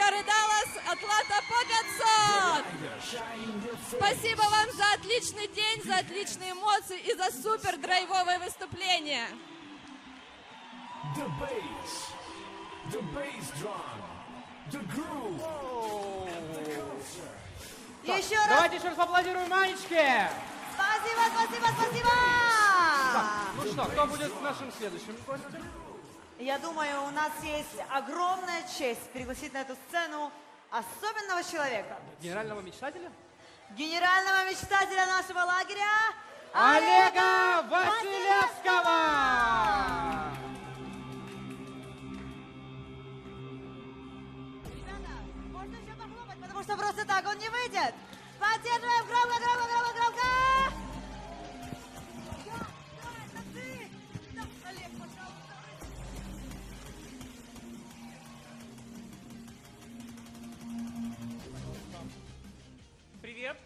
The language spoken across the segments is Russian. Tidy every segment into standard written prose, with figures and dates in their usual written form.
Вечер и Даллас, Атланта по 500! Спасибо вам за отличный день, за отличные эмоции и за супер драйвовое выступление. Еще раз. Давайте еще раз поаплодируем Манечке. Спасибо, спасибо, спасибо. Так, ну что, кто будет нашим следующим гостем? Я думаю, у нас есть огромная честь пригласить на эту сцену особенного человека. Генерального мечтателя? Генерального мечтателя нашего лагеря Олега Василевского! Ребята, можно еще похлопать, потому что просто так он не выйдет. Поддерживаем громко, громко, громко, громко! Да, это ты! Да, Олег, пожалуйста. Привет!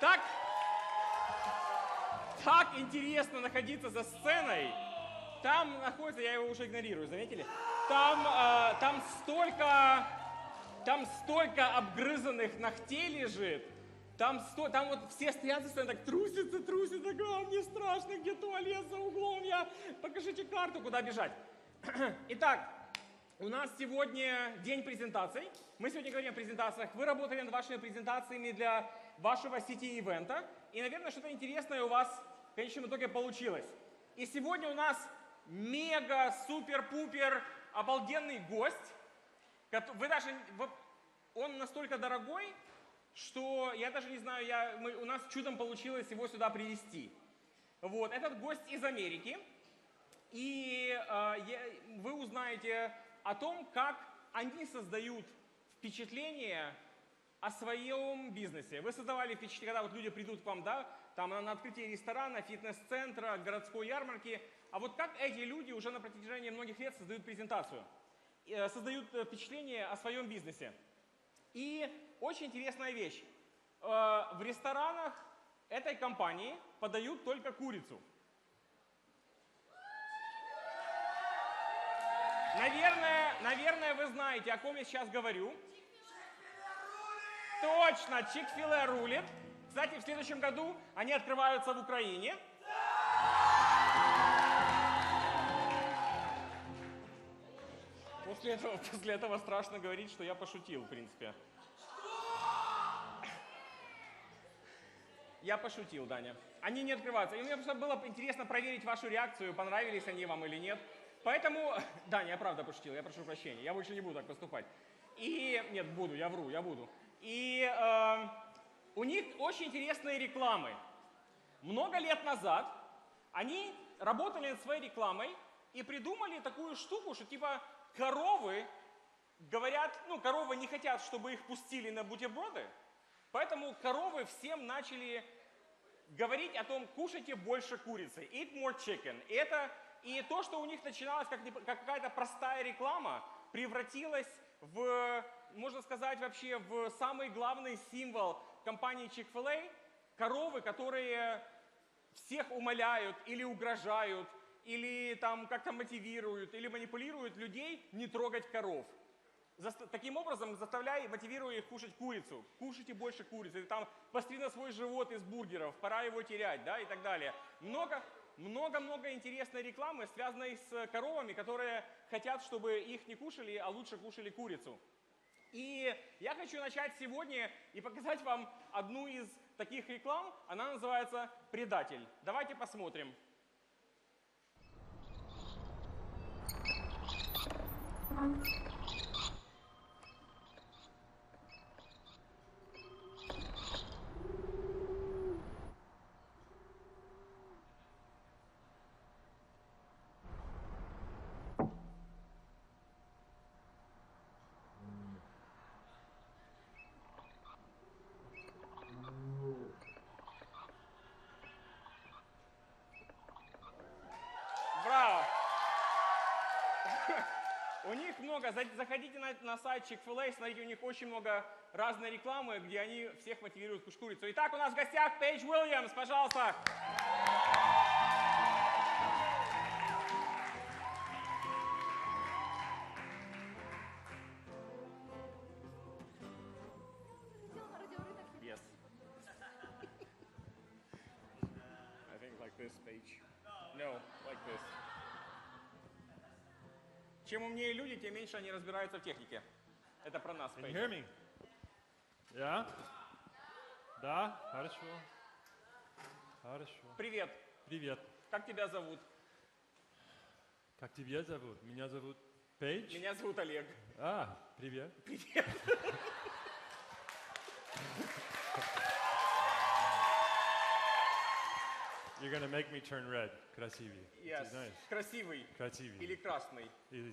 Так интересно находиться за сценой. Там находится, я его уже игнорирую, заметили? Там столько обгрызанных ногтей лежит. Там вот все стоят за сценой, так трусятся, так, мне страшно, где туалет за углом, покажите карту, куда бежать. Итак, у нас сегодня день презентаций. Мы сегодня говорим о презентациях. Вы работали над вашими презентациями для вашего сити-ивента. И, наверное, что-то интересное у вас в конечном итоге получилось. И сегодня у нас мега, супер-пупер, обалденный гость. Он настолько дорогой, что я даже не знаю, у нас чудом получилось его сюда привезти. Вот, этот гость из Америки. И вы узнаете о том, как они создают впечатление о своем бизнесе. Вы создавали впечатление, когда вот люди придут к вам, да, там на открытие ресторана, фитнес-центра, городской ярмарки. А вот как эти люди уже на протяжении многих лет создают презентацию, создают впечатление о своем бизнесе. И очень интересная вещь. В ресторанах этой компании подают только курицу. Наверное, вы знаете, о ком я сейчас говорю. Точно, Чик-филе рулит. Кстати, в следующем году они открываются в Украине. После этого страшно говорить, что я пошутил, в принципе. Я пошутил, Даня. Они не открываются. И мне просто было интересно проверить вашу реакцию, понравились они вам или нет. Поэтому, Даня, я правда пошутил, я прошу прощения. Я больше не буду так поступать. Нет, буду, я вру, я буду. И у них очень интересные рекламы. Много лет назад они работали над своей рекламой и придумали такую штуку, что типа коровы говорят, коровы не хотят, чтобы их пустили на бутерброды, поэтому коровы всем начали говорить о том, кушайте больше курицы, eat more chicken. И то, что у них начиналось как какая-то простая реклама, превратилось в, можно сказать, вообще в самый главный символ компании Chick-fil-A. Коровы, которые всех умоляют или угрожают, или там как-то мотивируют, или манипулируют людей не трогать коров. Таким образом, мотивируя их кушать курицу. Кушайте больше курицы. Или там посмотри на свой живот из бургеров, пора его терять, да, и так далее. Много-много интересной рекламы, связанной с коровами, которые хотят, чтобы их не кушали, а лучше кушали курицу. И я хочу начать сегодня и показать вам одну из таких реклам. Она называется «Предатель». Давайте посмотрим. Браво! У них много, заходите на сайт Chick-fil-A, смотрите, у них очень много разной рекламы, где они всех мотивируют кушать курицу. Итак, у нас в гостях Пейдж Уильямс, пожалуйста. this page. No, like this. Чем умнее люди, тем меньше они разбираются в технике. Это про нас, Can you page. hear me? Yeah? Да? Хорошо. Хорошо. Привет, Привет. как тебя зовут? Как тебя зовут? Меня зовут Пейдж. Меня зовут Олег. А, привет. Привет. You're gonna make me turn red. Красивый. Yes. Nice. Красивый Красивый. или красный? Или,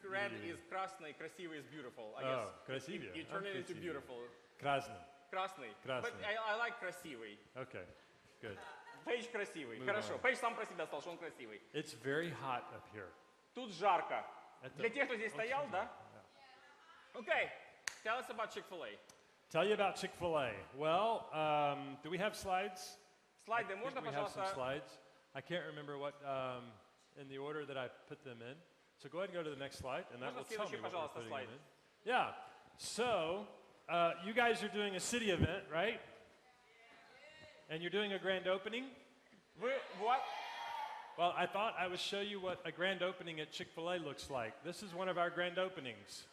Red или- is красный, красивый is beautiful. I Oh, guess. красивее. You turn it into Красивее. beautiful. Красный. Красный. Красный. But I like красивый. Okay, good. Пейдж красивый. Move Хорошо. on. Пейдж сам про себя сказал, что он красивый. It's very hot up here. Тут жарко. Это Для тех, кто здесь очень стоял, да? жарко. Okay. Tell us about Chick-fil-A. Tell you about Chick-fil-A. Well, do we have slides? Слайды I think можно, we have some пожалуйста? slides. I can't remember what in the order that I put them in. So go ahead and go to the next slide, and that Можно will tell me следующий, what we're пожалуйста, putting слайд? them in. Yeah. So you guys are doing a city event, right? And you're doing a grand opening. What? Well, I thought I would show you what a grand opening at Chick-fil-A looks like. This is one of our grand openings.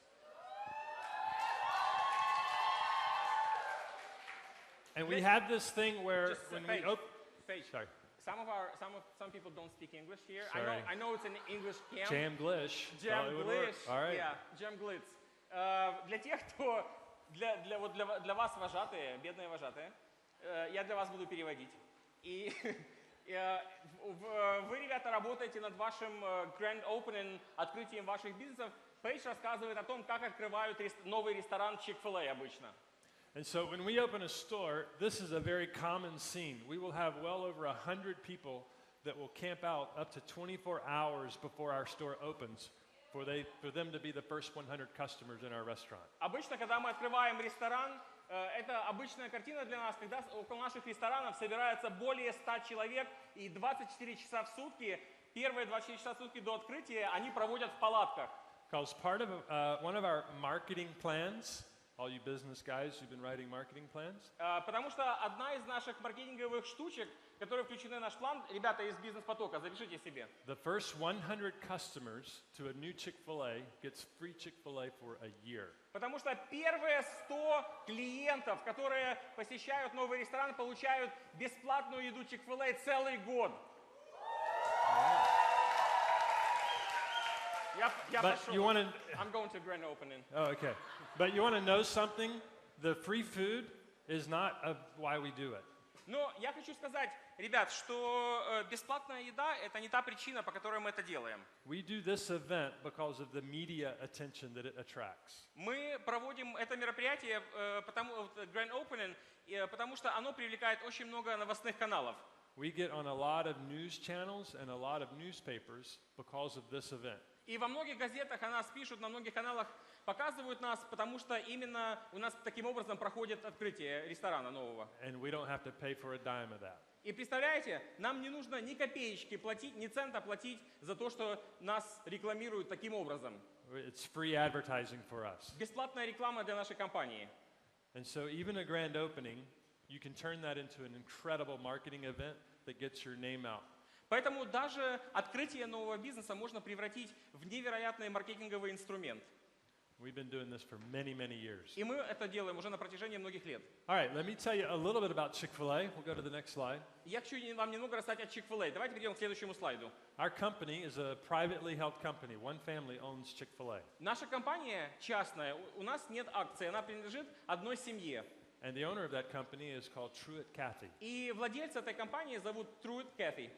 And we have this thing where Just when Paige, we open. Paige, Sorry. some people don't speak English here. Sorry. I know it's an English camp. JAMMglish. Thought it would work. JAMMglish. All right. Yeah, JAMMglitz. Для тех, кто для вас вожатые, бедные вожатые, я для вас буду переводить. И вы, ребята, работаете над вашим grand opening, открытием ваших бизнесов. Пейдж рассказывает о том, как открывают новый ресторан Chick-fil-A обычно. And so when we open a store, this is a very common scene. We will have well over 100 people that will camp out up to 24 hours before our store opens for them to be the first 100 customers in our restaurant. Обычно, когда мы открываем ресторан, это обычная картина для нас, когда около наших ресторанов собирается более 100 человек, и 24 часа в сутки, первые 24 часа в сутки до открытия, они проводят в палатках. Because part of one of our marketing plans, all you business guys who've been writing marketing plans, Потому что одна из наших маркетинговых штучек, которые включены в наш план, ребята из бизнес-потока, запишите себе. the first 100 customers to a new Chick-fil-A gets free Chick-fil-A for a year. Потому что первые 100 клиентов, которые посещают новый ресторан, получают бесплатную еду Chick-fil-A целый год. Я But пошел. you want to, I'm going to grand opening. oh, okay. But you want to know something? The free food is not why we do it. Но я хочу сказать, ребят, что бесплатная еда – это не та причина, по которой мы это делаем. We do this event because of the media attention that it attracts. Мы проводим это мероприятие, grand opening, потому что оно привлекает очень много новостных каналов. We get on a lot of news channels and a lot of newspapers because of this event. И во многих газетах о нас пишут, на многих каналах показывают нас, потому что именно у нас таким образом проходит открытие ресторана нового. And we don't have to pay for a dime of that. И представляете, нам не нужно ни копеечки платить, ни цента платить за то, что нас рекламируют таким образом. It's free advertising for us. Бесплатная реклама для нашей компании. And so even a grand opening, you can turn that into an incredible marketing event that gets your name out. Поэтому даже открытие нового бизнеса можно превратить в невероятный маркетинговый инструмент. We've been doing this for many, many years. И мы это делаем уже на протяжении многих лет. All right, let me tell you a little bit about Chick-fil-A. We'll go to the next slide. Я хочу вам немного рассказать о Chick-fil-A. Давайте перейдем к следующему слайду. Our company is a privately held company. One family owns Chick-fil-A. Наша компания частная, у нас нет акций, она принадлежит одной семье. And the owner of that company is called Truett Cathy. И владельца этой компании зовут Truett Cathy.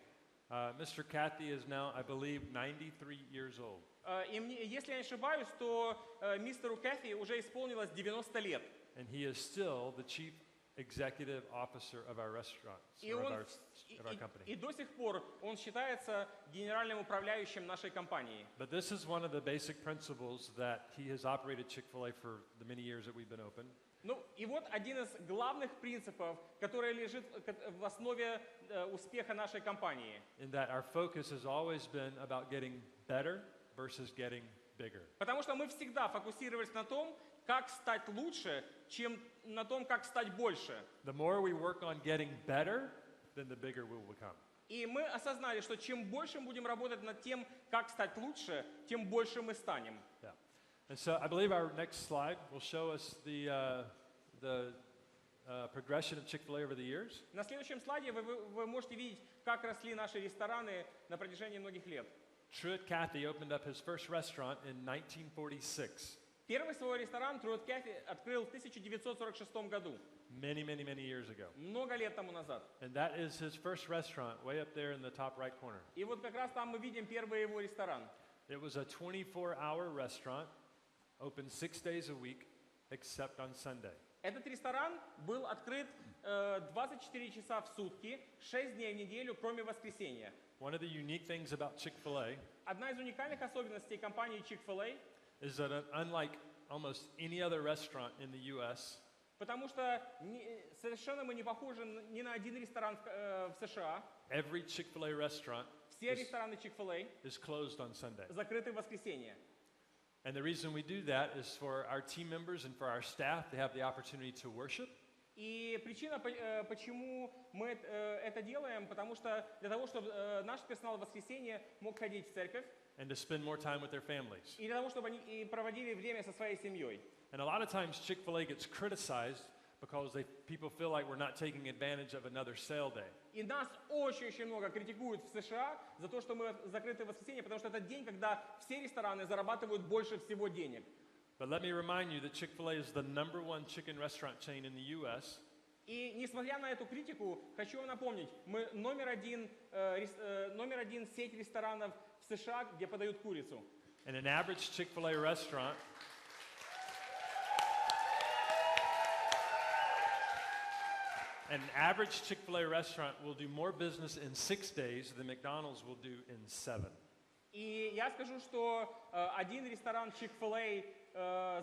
Mr. Cathy is now, I believe, 93 years old. И если я не ошибаюсь, то мистеру Кэфи уже исполнилось 90 лет. And he is still the chief executive officer of our restaurants, И, or он, of our company. и до сих пор он считается генеральным управляющим нашей компании. But this is one of the basic principles that he has operated Chick-fil-A for the many years that we've been open. Ну и вот один из главных принципов, который лежит в основе успеха нашей компании. In that our focus has always been about getting better versus getting bigger. Потому что мы всегда фокусировались на том, как стать лучше, чем на том, как стать больше. The more we work on getting better, then the bigger we'll become. И мы осознали, что чем больше мы будем работать над тем, как стать лучше, тем больше мы станем. Yeah. And so I believe our next slide will show us the progression of Chick-fil-A over the years. На следующем слайде вы можете видеть, как росли наши рестораны на протяжении многих лет. Truett Cathy opened up his first restaurant in 1946, Первый свой ресторан Truett Cafe открыл в 1946 году, many, many, many years ago. много лет тому назад. And that is his first restaurant, way up there in the top right corner. И вот как раз там мы видим первый его ресторан. It was a 24-hour restaurant, open 6 days a week, except on Sunday. Этот ресторан был открыт 24 часа в сутки, 6 дней в неделю, кроме воскресенья. One of the unique things about Chick-fil-A Одна из уникальных особенностей компании Chick-fil-A, is that unlike almost any other restaurant in the U.S., потому что совершенно мы не похожи ни на один ресторан в США. every Chick-fil-A restaurant Все рестораны Chick-fil-A is closed on Sunday. закрыты в воскресенье. And the reason we do that is for our team members and for our staff to have the opportunity to worship, И причина, почему мы это делаем, потому что для того, чтобы наш персонал в воскресенье мог ходить в церковь, and to spend more time with their families. и для того, чтобы они и проводили время со своей семьей. And a lot of times Chick-fil-A gets criticized because people feel like we're not taking advantage of another sale day. И нас очень-очень много критикуют в США за то, что мы закрыты в воскресенье, потому что это день, когда все рестораны зарабатывают больше всего денег. But let me remind you that Chick-fil-A is the #1 chicken restaurant chain in the U.S. И несмотря на эту критику, хочу вам напомнить, мы номер один сеть ресторанов в США, где подают курицу. And an average Chick-fil-A restaurant will do more business in 6 days than McDonald's will do in 7. И я скажу, что один ресторан Chick-fil-A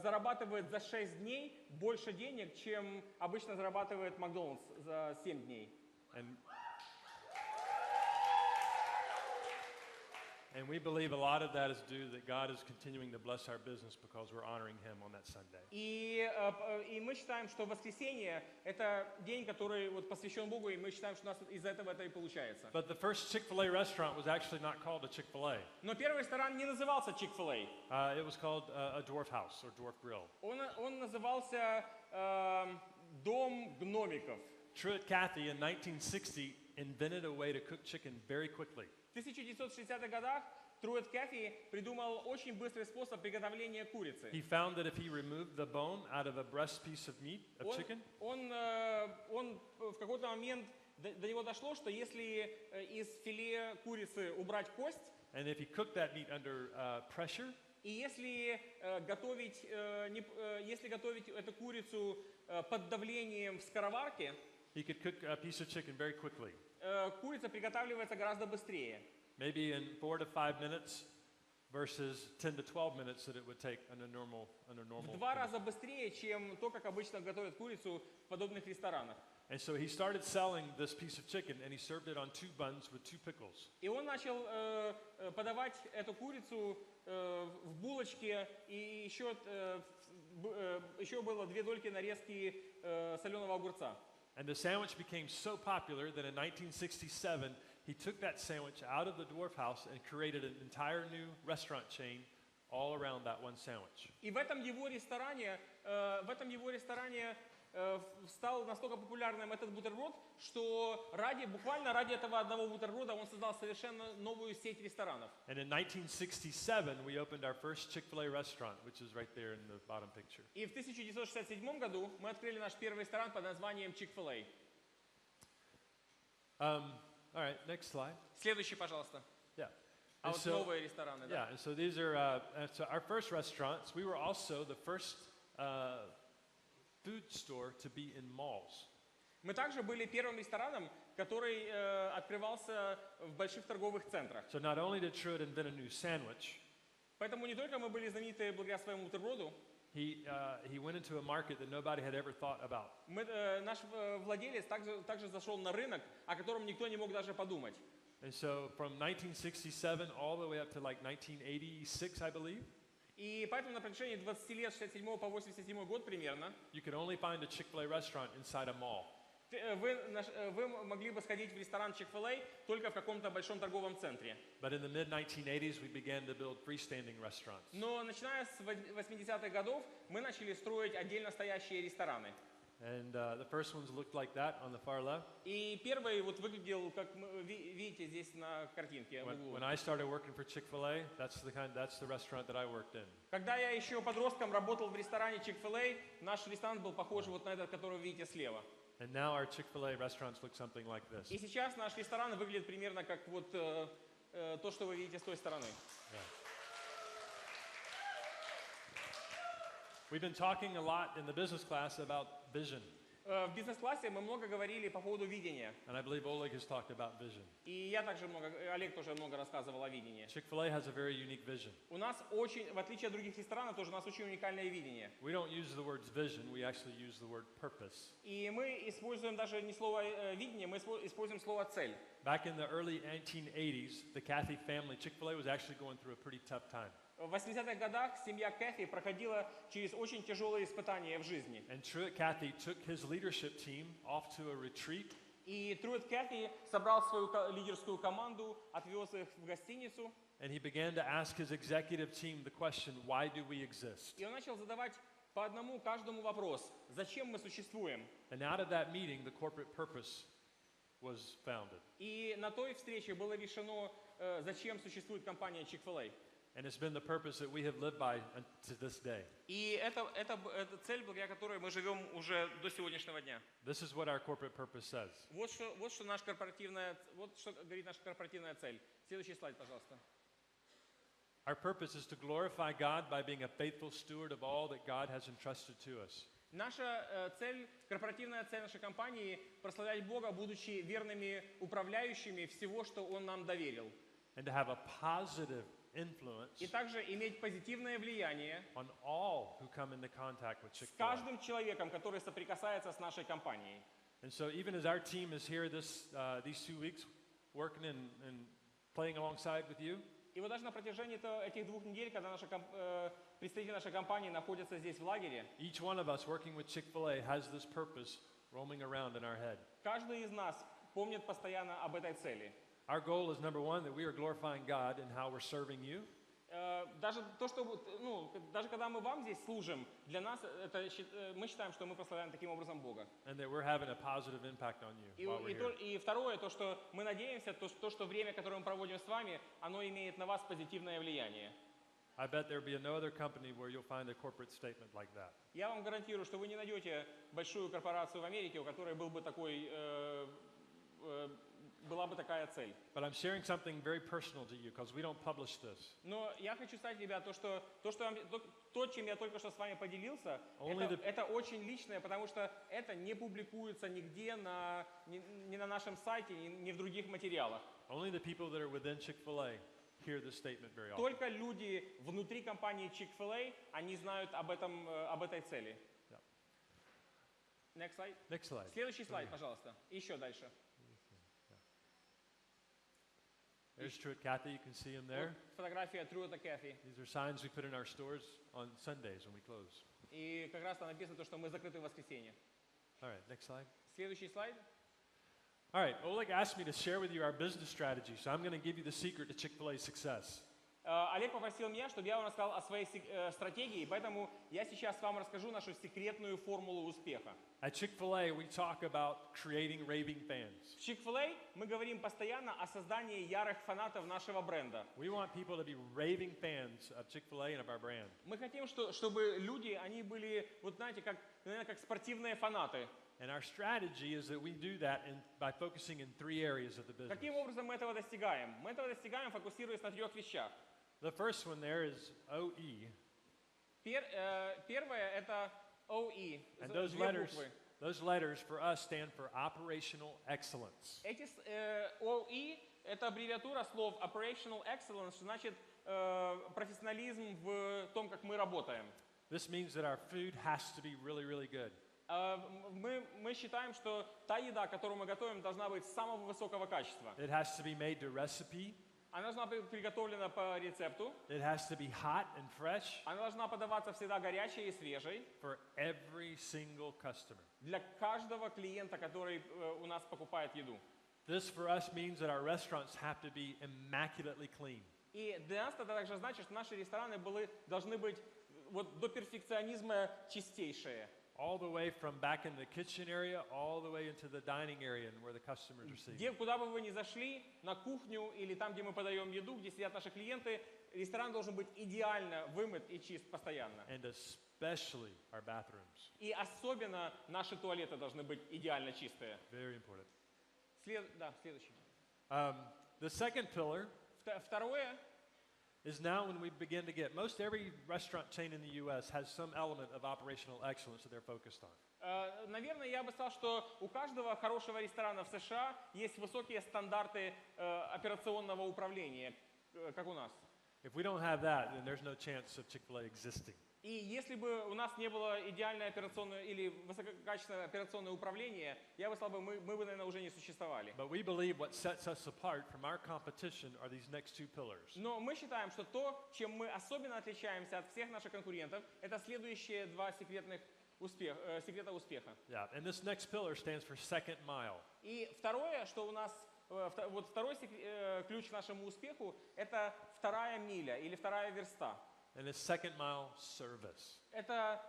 зарабатывает за 6 дней больше денег, чем обычно зарабатывает Макдональдс за 7 дней. And we believe a lot of that is due that God is continuing to bless our business because we're honoring Him on that Sunday. И мы считаем, что воскресенье – это день, который вот посвящен Богу, и мы считаем, что у нас из-за этого это и получается. But the first Chick-fil-A restaurant was actually not called a Chick-fil-A. Но первый ресторан не назывался Chick-fil-A. It was called a Dwarf House or Dwarf Grill. Он назывался Дом гномиков. Truett Cathy in 1960 invented a way to cook chicken very quickly. В 1960-х годах Truett Cafe придумал очень быстрый способ приготовления курицы. He found that if he removed the bone out of a breast piece of meat, of chicken, Он в какой-то момент до него дошло, что если из филе курицы убрать кость, and if he cooked that meat under pressure, и если готовить эту курицу под давлением в скороварке, he could cook a piece of chicken very quickly. Курица приготавливается гораздо быстрее. Maybe in 4 to 5 minutes versus 10 to 12 minutes that it would take on a normal. В 2 раза быстрее, чем то, как обычно готовят курицу в подобных ресторанах. And so he started selling this piece of chicken and he served it on 2 buns with 2 pickles. И он начал подавать эту курицу в булочке, и еще было 2 дольки нарезки соленого огурца. And the sandwich became so popular that in 1967 he took that sandwich out of the Dwarf House and created an entire new restaurant chain all around that one sandwich. И в этом его ресторане стал настолько популярным этот бутерброд, что буквально ради этого одного бутерброда он создал совершенно новую сеть ресторанов. And in 1967 we opened our first Chick-fil-A restaurant, which is right there in the bottom picture. И в 1967 году мы открыли наш первый ресторан под названием Chick-fil-A. All right, next slide. Следующий, пожалуйста. Yeah. А And вот so, новые рестораны, да. yeah, and so these are so our first restaurants. We were also the first food store to be in malls. Мы также были первым рестораном, который открывался в больших торговых центрах. So not only did Truett invent a new sandwich, Поэтому не только мы были знамениты благодаря своему бутерброду, he went into a market that nobody had ever thought about. наш владелец также зашел на рынок, о котором никто не мог даже подумать. And so from 1967 all the way up to like 1986, I believe, И поэтому на протяжении 20 лет, с 67 по 87 год примерно, you could only find a Chick-fil-A restaurant inside a mall. Вы могли бы сходить в ресторан Chick-fil-A только в каком-то большом торговом центре. But in the mid-1980s, we began to build freestanding restaurants. Но начиная с 80-х годов мы начали строить отдельно стоящие рестораны. And the first ones looked like that on the far left. И первый вот выглядел, как вы видите здесь на картинке в углу. When I started working for Chick-fil-A, that's the restaurant that I worked in. Когда я еще подростком работал в ресторане Chick-fil-A, наш ресторан был похож вот на этот, который вы видите слева. And now our Chick-fil-A restaurants look something like this. И сейчас наш ресторан выглядит примерно как вот то, что вы видите с той стороны. We've been talking a lot in the business class about vision. В бизнес-классе мы много говорили по поводу видения. And I believe Oleg has talked about vision. И я также Олег тоже много рассказывал о видении. Chick-fil-A has a very unique vision. У нас очень, в отличие от других ресторанов, тоже у нас очень уникальное видение. We don't use the words vision, we actually use the word purpose. И мы используем даже не слово видение, мы используем слово цель. Back in the early 1980s, the Cathy family, Chick-fil-A was actually going through a pretty tough time. В 80-х годах семья Кэфи проходила через очень тяжелые испытания в жизни. And Truett Cathy took his leadership team off to a retreat. И Truett Кэфи собрал свою лидерскую команду, отвез их в гостиницу. And he began to ask his executive team the question, why do we exist? И он начал задавать по одному каждому вопрос, зачем мы существуем. And out of that meeting, the corporate purpose was founded. И на той встрече было решено, зачем существует компания Chick-fil-A. And it's been the purpose that we have lived by to this day. И это цель, благодаря которой мы живем уже до сегодняшнего дня. This is what our corporate purpose says. Вот что говорит наша корпоративная цель. Следующий слайд, пожалуйста. Our purpose is to glorify God by being a faithful steward of all that God has entrusted to us. Наша цель, корпоративная цель нашей компании – прославлять Бога, будучи верными управляющими всего, что Он нам доверил. And to have a positive influence И также иметь позитивное влияние on all who come into contact with с Chick-fil-A. каждым человеком, который соприкасается с нашей компанией. And so even as our team is here these 2 weeks working and playing alongside with you, И вот даже на протяжении этих 2 недель, когда представители нашей компании находятся здесь в лагере, each one of us working with Chick-fil-A has this purpose roaming around in our head. каждый из нас помнит постоянно об этой цели. Our goal is number one, that we are glorifying God in how we're serving you. Даже когда мы вам здесь служим, для нас мы считаем, что мы прославляем таким образом Бога. And that we're having a positive impact on you while we're here. И второе, то, что мы надеемся, то, что время, которое мы проводим с вами, оно имеет на вас позитивное влияние. I bet there'll be no other company where you'll find a corporate statement like that. Я вам гарантирую, что вы не найдете большую корпорацию в Америке, у которой была бы такая цель. But I'm sharing something very personal to you because we don't publish this. Но я хочу сказать, ребят, то, чем я только что с вами поделился, Only это очень личное, потому что это не публикуется нигде, ни на нашем сайте, ни в других материалах. Only the people that are within Chick-fil-A hear this statement very often. Только люди внутри компании Chick-fil-A, они знают об этой цели. Yeah. Next slide. Next slide. Следующий слайд, пожалуйста. Еще дальше. There's Truett Cathy, you can see him there. Вот фотография Truett Cathy. These are signs we put in our stores on Sundays when we close. И как раз там написано то, что мы закрыты в воскресенье. All right, next slide. Следующий слайд. All right, Oleg asked me to share with you our business strategy, so I'm going to give you the secret to Chick-fil-A's success. Олег попросил меня, чтобы я вам рассказал о своей стратегии, поэтому я сейчас вам расскажу нашу секретную формулу успеха. At Chick-fil-A, we talk about creating raving fans. В Chick-fil-A мы говорим постоянно о создании ярых фанатов нашего бренда. We want people to be raving fans of Chick-fil-A and of our brand. Мы хотим, чтобы люди, они были, вот знаете, наверное, как спортивные фанаты. And our strategy is that we do that by focusing in 3 areas of the business. Каким образом мы этого достигаем? Мы этого достигаем, фокусируясь на 3 вещах. The first one there is OE. Первое – это OE. And 2 буквы. those letters for us stand for operational excellence. Эти OE – это аббревиатура слов Operational Excellence, значит профессионализм в том, как мы работаем. This means that our food has to be really, really good. Мы считаем, что та еда, которую мы готовим, должна быть самого высокого качества. It has to be made to recipe. Она должна быть приготовлена по рецепту. It has to be hot and fresh Она должна подаваться всегда горячей и свежей for every single customer. для каждого клиента, который у нас покупает еду. This for us means that our restaurants have to be immaculately clean. И для нас это также значит, что наши рестораны должны быть вот до перфекционизма чистейшие. All the way from back in the kitchen area, all the way into the dining area and where the customers are seated. Куда бы вы ни зашли, на кухню или там, где мы подаем еду, где сидят наши клиенты, ресторан должен быть идеально вымыт и чист постоянно. And especially our bathrooms. И особенно наши туалеты должны быть идеально чистые. Very important. Следующий. The second pillar Второе, is now when we begin to get, most every restaurant chain in the U.S. has some element of operational excellence that they're focused on. наверное, я бы сказал, что у каждого хорошего ресторана в США есть высокие стандарты операционного управления, как у нас. If we don't have that, then there's no chance of Chick-fil-A existing. И если бы у нас не было идеальное операционное или высококачественное операционное управление, я бы сказал, мы бы, наверное, уже не существовали. But we believe what sets us apart from our competition are these next two pillars. Но мы считаем, что то, чем мы особенно отличаемся от всех наших конкурентов, это следующие два секрета успеха. Yeah, and this next pillar stands for second mile. И второе, что у нас, вот второй ключ к нашему успеху, это вторая миля или вторая верста. And it's second mile service.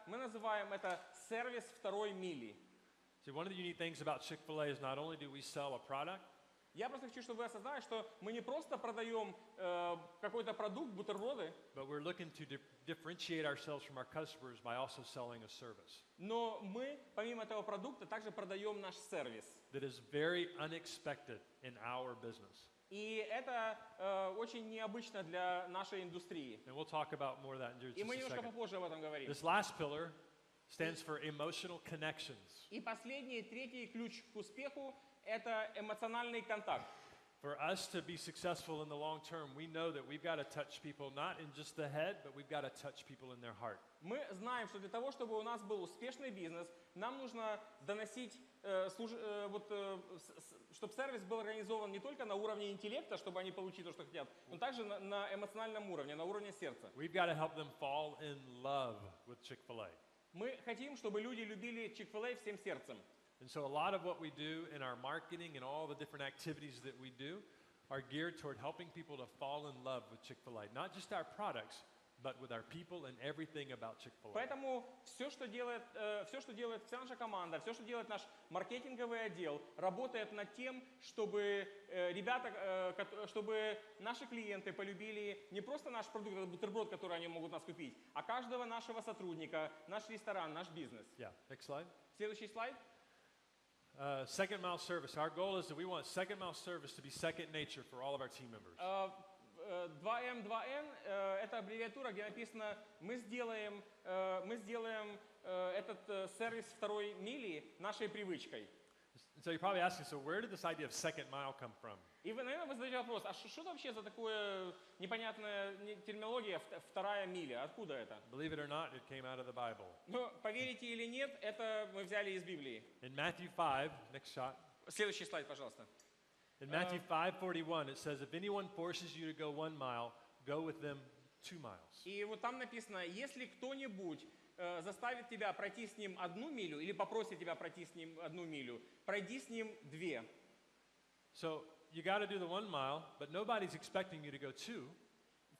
Мы называем это сервис второй мили. See, one of the unique things about Chick-fil-A is not only do we sell a product, Я просто хочу, чтобы вы осознали, что мы не просто продаем какой-то продукт, бутерброды, but we're looking to differentiate ourselves from our customers by also selling a service но мы, помимо этого продукта, также продаем наш сервис. that is very unexpected in our business. И это очень необычно для нашей индустрии. And we'll talk about more of that in И мы just a немножко second. попозже об этом говорим. This last pillar stands for emotional connections. И последний, третий ключ к успеху – это эмоциональный контакт. For us to be successful in the long term, we know that we've got to touch people not in just the head, but we've got to touch people in their heart. Мы знаем, что для того, чтобы у нас был успешный бизнес, нам нужно доносить, чтобы сервис был организован не только на уровне интеллекта, чтобы они получили то, что хотят, но также на эмоциональном уровне, на уровне сердца. We've got to help them fall in love with Chick-fil-A. Мы хотим, чтобы люди любили Chick-fil-A всем сердцем. And so a lot of what we do in our marketing and all the different activities that we do are geared toward helping people to fall in love with Chick-fil-A. Not just our products, but with our people and everything about Chick-fil-A. Поэтому все, что делает вся наша команда, все, что делает наш маркетинговый отдел, работает над тем, чтобы чтобы наши клиенты полюбили не просто наш продукт, этот бутерброд, который они могут у нас купить, а каждого нашего сотрудника, наш ресторан, наш бизнес. Yeah, next slide. Следующий слайд. Second mile service. Our goal is that we want second mile service to be second nature for all of our team members. 2M2N это аббревиатура, где написано мы сделаем этот сервис второй мили нашей привычкой. So you're probably asking, so where did this idea of second mile come from? И вы, наверное, задаете вопрос, а что вообще за такое непонятная терминология вторая миля? Откуда это? Believe it or not, it came out of the Bible. Ну, поверите или нет, это мы взяли из Библии. In Matthew 5, next shot. Следующий слайд, пожалуйста. In Matthew 5:41, it says, if anyone forces you to go 1 mile, go with them 2 miles. И вот там написано, если кто-нибудь заставит тебя пройти с ним 1 милю или попросит тебя пройти с ним 1 милю, пройди с ним 2. So you got to do the 1 mile, but nobody's expecting you to go 2.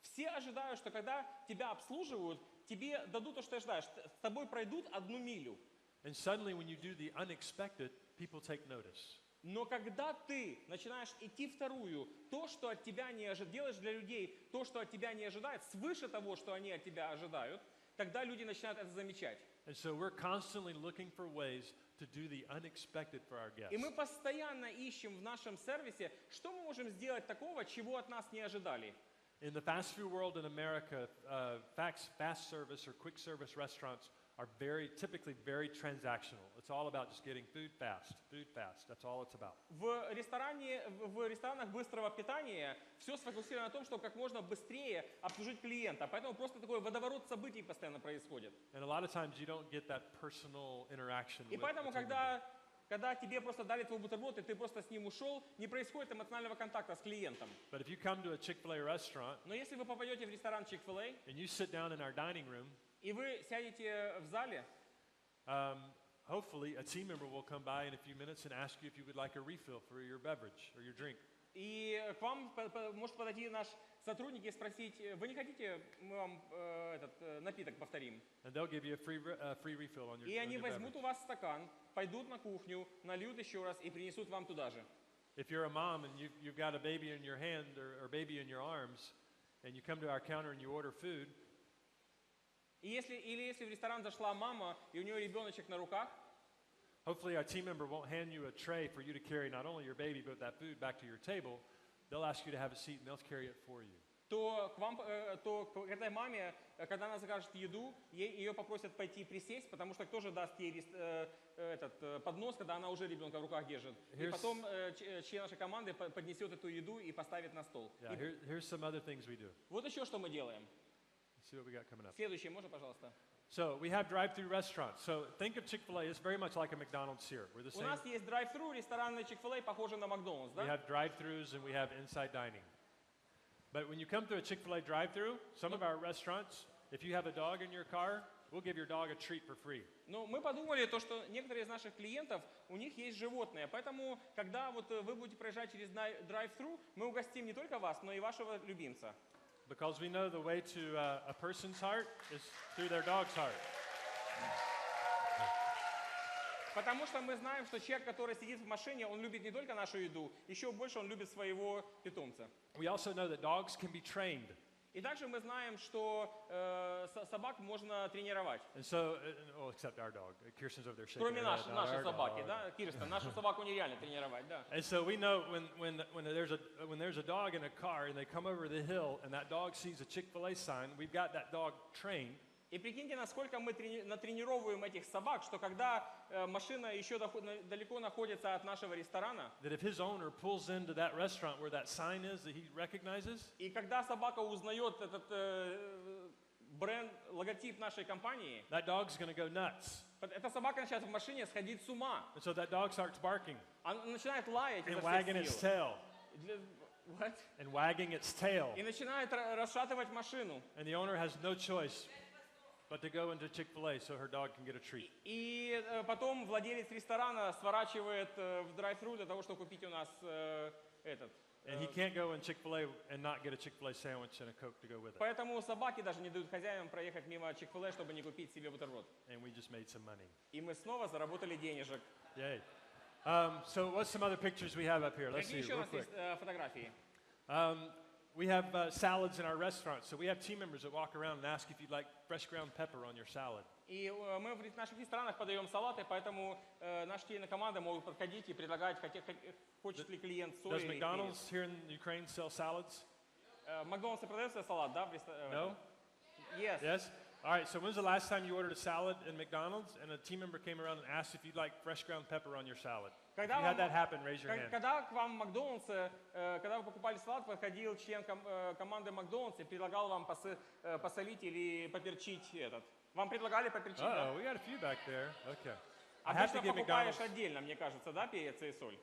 Все ожидают, что когда тебя обслуживают, тебе дадут то, что ты ожидаешь. С тобой пройдут 1 милю. And suddenly when you do the unexpected, people take notice. Но когда ты начинаешь идти вторую, то, что от тебя не ожидают, делаешь для людей то, что от тебя не ожидают, свыше того, что они от тебя ожидают, тогда люди начинают это замечать. And so we're constantly looking for ways to do the unexpected for our guests. И мы постоянно ищем в нашем сервисе, что мы можем сделать такого, чего от нас не ожидали. In the fast food world in America, fast service or quick service restaurants are typically very transactional. It's all about just getting food fast. That's all it's about. В ресторанах быстрого питания все сфокусировано на том, чтобы как можно быстрее обслужить клиента. Поэтому просто такой водоворот событий постоянно происходит. And a lot of times you don't get that personal interaction И with поэтому, the team когда когда тебе просто дали твой бутерброд, и ты просто с ним ушел, не происходит эмоционального контакта с клиентом. But if you come to a Chick-fil-A restaurant Но если вы попадете в ресторан Chick-fil-A, and you sit down in our dining room, и вы сядете в зале, hopefully a team member will come by in a few minutes and ask you if you would like a refill for your beverage or your drink. и к вам может подойти наш сотрудник и спросить, вы не хотите, мы вам этот напиток повторим? And they'll give you a free refill on your, И on они your возьмут beverage. у вас стакан, пойдут на кухню, нальют еще раз и принесут вам туда же. If you're a mom and you've got a baby in your hand or baby in your arms, and you come to our counter and you order food, И если в ресторан зашла мама, и у нее ребеночек на руках, hopefully our team member won't hand you a tray for you to carry not only your baby but that food back to your table. They'll ask you to have a seat and they'll carry it for you. то к этой маме, когда она закажет еду, ее попросят пойти присесть, потому что кто же даст ей этот поднос, когда она уже ребенка в руках держит. И потом член нашей команды поднесет эту еду и поставит на стол. Yeah, here's some other things we do. Вот еще что мы делаем. Let's see what we got coming up. Следующее, можно, пожалуйста? So we have drive-through restaurants. So think of Chick-fil-A. It's very much like a McDonald's here. We're the У same. нас есть драйв-тру, рестораны Chick-fil-A похожи на Макдональдс, We да? have drive-throughs and we have inside dining. But when you come to a Chick-fil-A drive-through, some of our restaurants, if you have a dog in your car, we'll give your dog a treat for free. Но мы подумали, то, что некоторые из наших клиентов, у них есть животные, поэтому, когда вот вы будете проезжать через драйв-тру, мы угостим не только вас, но и вашего любимца. Because we know the way to a person's heart is through their dog's heart. Потому что мы знаем, что человек, который сидит в машине, он любит не только нашу еду, еще больше он любит своего питомца. We also know that dogs can be trained. И также мы знаем, что собак можно тренировать. And so, well, except our dog. Kirsten's over there shaking Кроме her head. Not нашей our собаки, dog. да? Кирстен, нашу собаку нереально тренировать, да. And so we know when there's a dog in a car and they come over the hill and that dog sees a Chick-fil-A sign, we've got that dog trained. И прикиньте, насколько мы натренировываем этих собак, что когда машина еще далеко находится от нашего ресторана, That if his owner pulls into that restaurant where that sign is that he recognizes, и когда собака узнает этот бренд, логотип нашей компании, that dog's going to go nuts. эта собака начинает в машине сходить с ума. And so that dog starts barking Она начинает лаять and изо wagging всех its сил. tail What? and wagging its tail. И начинает расшатывать машину. And the owner has no choice but to go into Chick-fil-A so her dog can get a treat. И потом владелец ресторана сворачивает в драйв-тру для того, чтобы купить у нас этот. And he can't go in Chick-fil-A and not get a Chick-fil-A sandwich and a Coke to go with it. Поэтому собаки даже не дают хозяевам проехать мимо Chick-fil-A, чтобы не купить себе бутерброд. And we just made some money. И мы снова заработали денежек. Yay. So what's some other pictures we have up here? Let's Какие see еще у real нас quick. есть фотографии? We have salads in our restaurants. So we have team members that walk around and ask if you'd like fresh ground pepper on your salad. И мы в наших ресторанах подаем салаты, поэтому наши члены команды могут подходить и предлагать, хочет ли клиент соли Does или McDonald's here in Ukraine sell salads? перец. В Макдональдсе продается салат, да? No? Yes. Yes? All right, so when's the last time you ordered a salad in McDonald's and a team member came around and asked if you'd like fresh ground pepper on your salad? If you had that happen, raise your hand. Когда к вам в Макдональдсе, когда вы покупали салат, подходил член команды Макдональдса и предлагал вам посолить или поперчить этот. Вам предлагали поперчить, да? Oh, we got a few back there. Okay. I have to Обычно give покупаешь McDonald's. отдельно, мне кажется, да, перец и соль?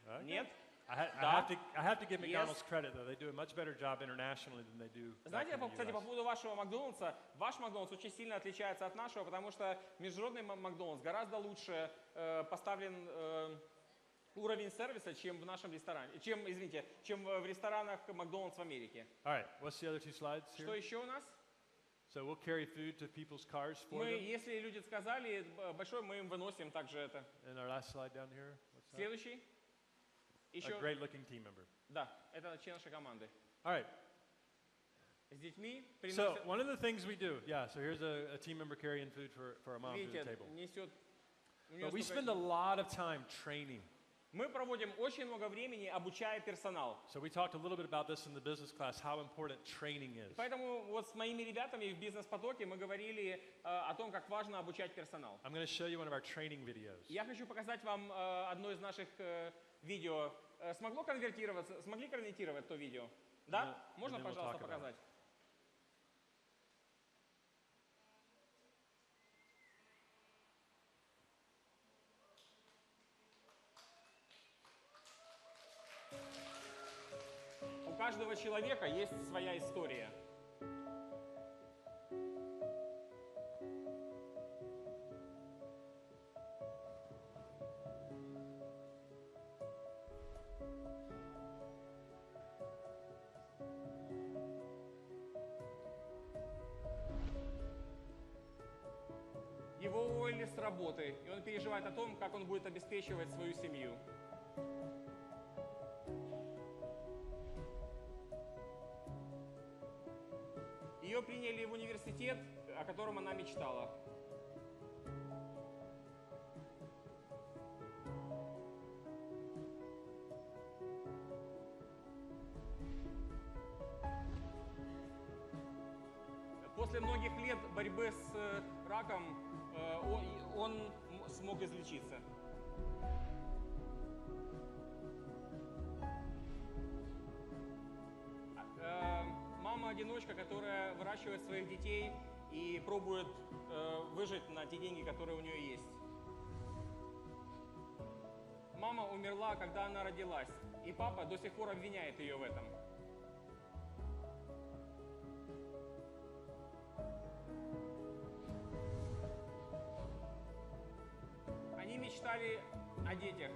Okay. Нет? I have to give Yes. McDonald's credit though. They do a much better job internationally than they do. Back Знаете, in the кстати, по US. поводу вашего Макдональдса, ваш Макдональдс очень сильно отличается от нашего, потому что международный Макдональдс гораздо лучше поставлен уровень сервиса, чем в нашем ресторане, чем в ресторанах Макдональдс в Америке. All right, what's the other two slides Что here? еще у нас? So we'll carry food to people's cars for Мы, them. если люди сказали большой, мы им выносим также это. And our last slide down here. What's that? Следующий. Еще, A great looking team member. да, это член нашей команды. All right. С детьми So приносят, one of the things we do, yeah. So here's a team member carrying food for a mom to the видите, table. несет. у нее But we столько- spend a lot of time training. Мы проводим очень много времени, обучая персонал. So we talked a little bit about this in the business class, how important training is. Поэтому вот с моими ребятами в бизнес-потоке мы говорили о том, как важно обучать персонал. I'm going to show you one of our training videos. Я хочу показать вам одно из наших видео. Смогли конвертировать то видео? Да? Можно, and then we'll пожалуйста, talk about it. показать? каждого человека есть своя история. Его уволили с работы, и он переживает о том, как он будет обеспечивать свою семью. Ее приняли в университет, о котором она мечтала. После многих лет борьбы с раком он смог излечиться. Мама-одиночка, которая выращивает своих детей и пробует выжить на те деньги, которые у нее есть. Мама умерла, когда она родилась, и папа до сих пор обвиняет ее в этом. Они мечтали о детях,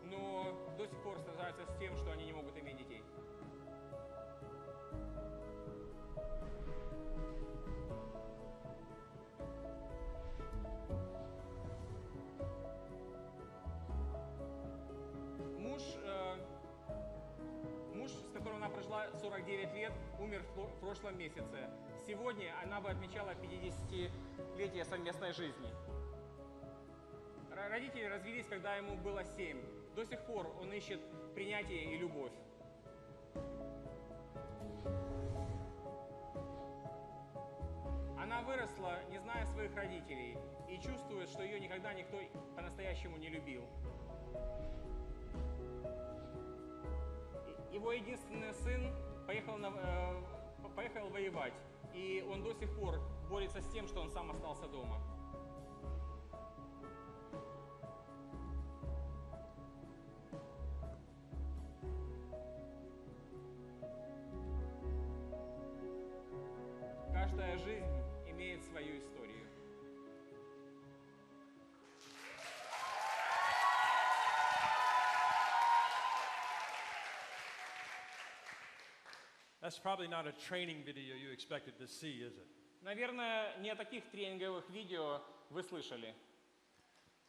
но до сих пор сражаются с тем, что они не могут иметь детей. Муж, с которым она прожила 49 лет, умер в прошлом месяце. Сегодня она бы отмечала 50-летие совместной жизни. Родители развелись, когда ему было 7. До сих пор он ищет принятие и любовь. Она выросла, не зная своих родителей, и чувствует, что ее никогда никто по-настоящему не любил. Его единственный сын поехал воевать, и он до сих пор борется с тем, что он сам остался дома. Каждая жизнь имеет свою историю. That's probably not a training video you expected to see, is it? Наверное, не о таких тренинговых видео вы слышали.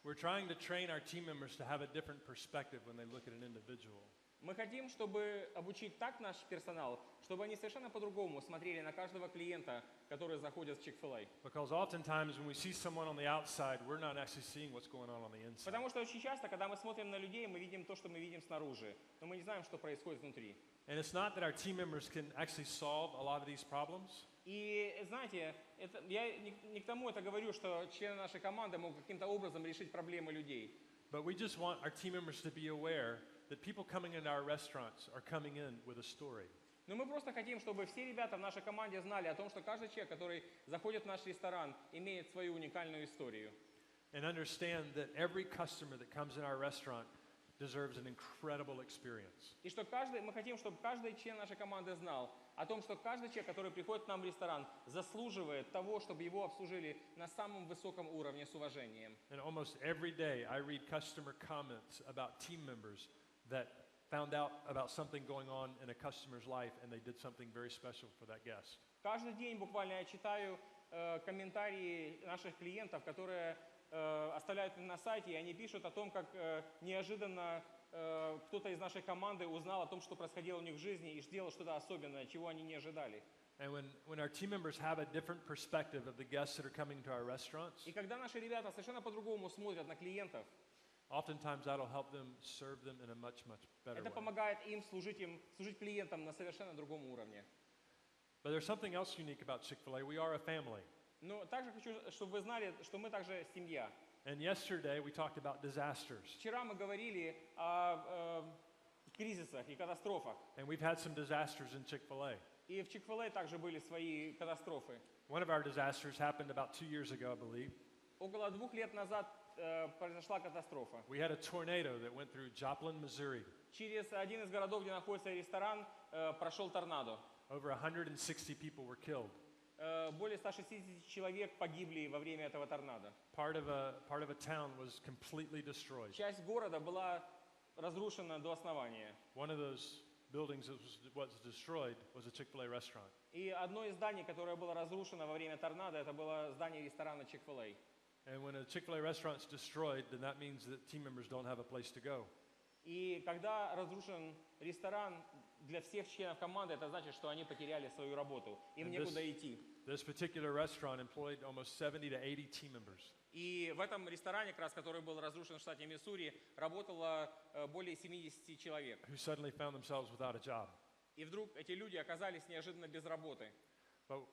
We're trying to train our team members to have a different perspective when they look at an individual. Мы хотим, чтобы обучить так наш персонал, чтобы они совершенно по-другому смотрели на каждого клиента, который заходит в Chick-fil-A. Because oftentimes when we see someone on the outside, we're not actually seeing what's going on the inside. Потому что очень часто, когда мы смотрим на людей, мы видим то, что мы видим снаружи, но мы не знаем, что происходит внутри. And it's not that our team members can actually solve a lot of these problems. И знаете, я не к тому это говорю, что члены нашей команды могут каким-то образом решить проблемы людей. But we just want our team members to be aware that people coming into our restaurants are coming in with a story. Но мы просто хотим, чтобы все ребята в нашей команде знали о том, что каждый человек, который заходит в наш ресторан, имеет свою уникальную историю. And understand that every customer that comes in our restaurant deserves an incredible experience. И что мы хотим, чтобы каждый член нашей команды знал о том, что каждый человек, который приходит к нам в ресторан, заслуживает того, чтобы его обслужили на самом высоком уровне с уважением. And almost every day I read customer comments about team members that found out about something going on in a customer's life and they did something very special for that guest. Каждый день буквально я читаю комментарии наших клиентов, которые оставляют на сайте, и они пишут о том, как неожиданно кто-то из нашей команды узнал о том, что происходило у них в жизни, и сделал что-то особенное, чего они не ожидали. And when our team members have a different perspective of the guests that are coming to our restaurants, И когда наши ребята совершенно по-другому смотрят на клиентов, oftentimes that'll help them serve them in a much better это way. помогает им служить клиентам на совершенно другом уровне. But there's something else unique about Chick-fil-A. We are a family. Но также хочу, чтобы вы знали, что мы также семья. And yesterday we talked about disasters. Вчера мы говорили о кризисах и катастрофах. And we've had some disasters in Chick-fil-A. И в Chick-fil-A также были свои катастрофы. One of our disasters happened about 2 years ago, I believe. Около 2 лет назад произошла катастрофа. We had a tornado that went through Joplin, Missouri. Через один из городов, где находится ресторан, прошел торнадо. Over 160 people were killed. Более 160 человек погибли во время этого торнадо. Part of a town was completely destroyed. Часть города была разрушена до основания. One of those buildings that was destroyed was a Chick-fil-A restaurant. И одно из зданий, которое было разрушено во время торнадо, это было здание ресторана Chick-fil-A. And when a Chick-fil-A restaurant's destroyed, then that means that team members don't have a place to go. И когда разрушен ресторан, для всех членов команды это значит, что они потеряли свою работу. Им некуда идти. This particular restaurant employed almost 70 to 80 team members. И в этом ресторане, как раз, который был разрушен в штате Миссури, работало более 70 человек. Who suddenly found themselves without a job. И вдруг эти люди оказались неожиданно без работы. But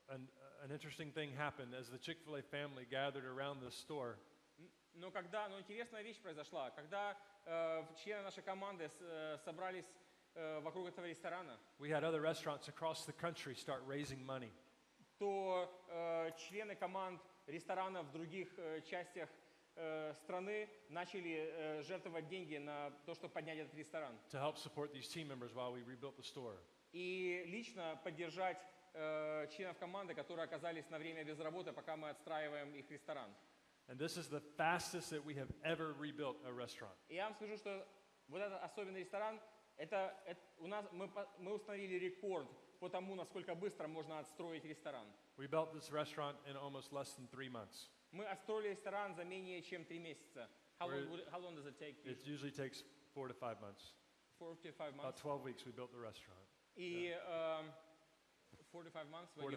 an interesting thing happened as the Chick-fil-A family gathered around the store. Но интересная вещь произошла, когда члены нашей команды собрались вокруг этого ресторана, We had other restaurants across the country start raising money. то члены команд ресторанов в других частях страны начали жертвовать деньги на то, чтобы поднять этот ресторан. To help support these team members while we rebuilt the store. И лично поддержать членов команды, которые оказались на время без работы, пока мы отстраиваем их ресторан. And this is the fastest that we have ever rebuilt a restaurant. И я вам скажу, что вот этот особенный ресторан, мы установили рекорд по тому, насколько быстро можно отстроить ресторан. We built this restaurant in almost less than 3 months. Мы отстроили ресторан за менее чем 3 месяца. How long does it take? It usually takes 4 to 5 months. 4 to 5 About months. 12 weeks we built the restaurant. И 4 to 5 months, when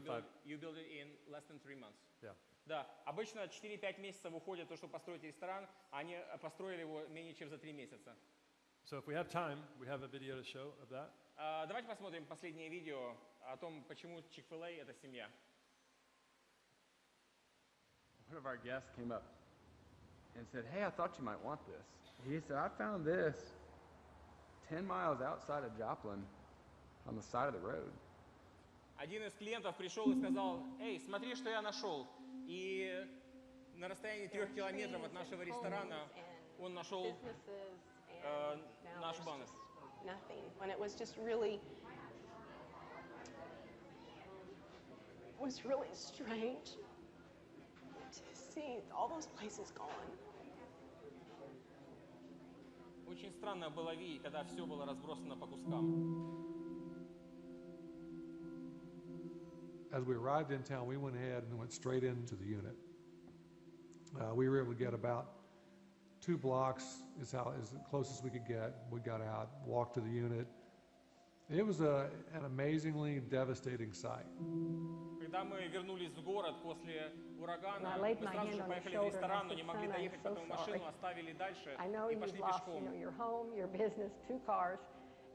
you build it in less than 3 months. Yeah. Да, обычно 4-5 месяцев уходит то, чтобы построить ресторан, а они построили его менее чем за 3 месяца. So if we have time, we have a video to show of that. Давайте посмотрим последнее видео о том, почему Chick-fil-A – это семья. One of our guests came up and said, "Hey, I thought you might want this." He said, "I found this 10 miles outside of Joplin on the side of the road." Один из клиентов пришел и сказал: «Эй, смотри, что я нашел». И на расстоянии 3 километров от нашего ресторана он нашел наш банк. Nothing. When it was just really strange to see all those places gone. Очень странно было видеть, когда все было разбросано по кускам. As we arrived in town, we went ahead and went straight into the unit. We were able to get about 2 blocks is the closest we could get. We got out, walked to the unit. It was an amazingly devastating sight. Когда мы вернулись в город после урагана, мы сразу же поехали в ресторан, но не могли доехать, поэтому машину оставили дальше и пошли пешком. Your home, your business, 2 cars,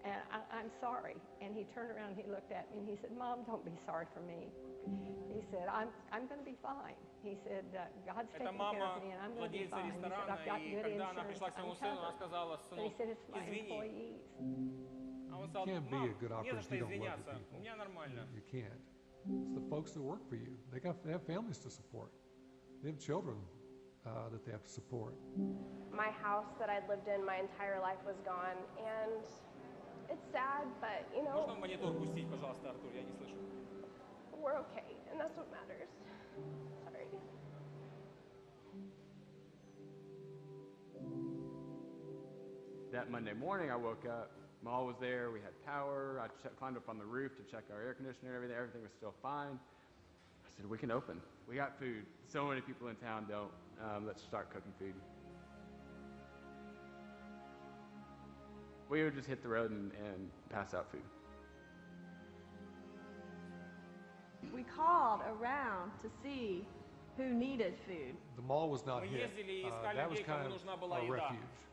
and I'm sorry. And he turned around, he looked at me, and he said, "Mom, don't be sorry for me." He said, I'm going to be fine. He said, God's Это taking care мама of me, and I'm going to be владельца fine. He said, ресторана, I've got и good когда она insurance, пришла к своему I'm сыну, она covered. сказала: But he «Сынок, said, it's my извини». employees. А он сказал: You can't be «Мам, a good не за operator if что you don't love извиняться, your у people. меня нормально». You can't. It's the folks that work for you. They have families to support. They have children that they have to support. My house that I'd lived in my entire life was gone, and it's sad, but you know, Можно монитор пустить, пожалуйста, Артур, я не слышу. we're okay, and that's what matters. Sorry. That Monday morning, I woke up. Mall was there. We had power. I climbed up on the roof to check our air conditioner and everything. Everything was still fine. I said, "We can open. We got food. So many people in town don't. Let's start cooking food." We would just hit the road and pass out food. We called around to see who needed food. The mall was not Мы hit. ездили и искали That was людей, кому kind нужна of была our еда. refuge.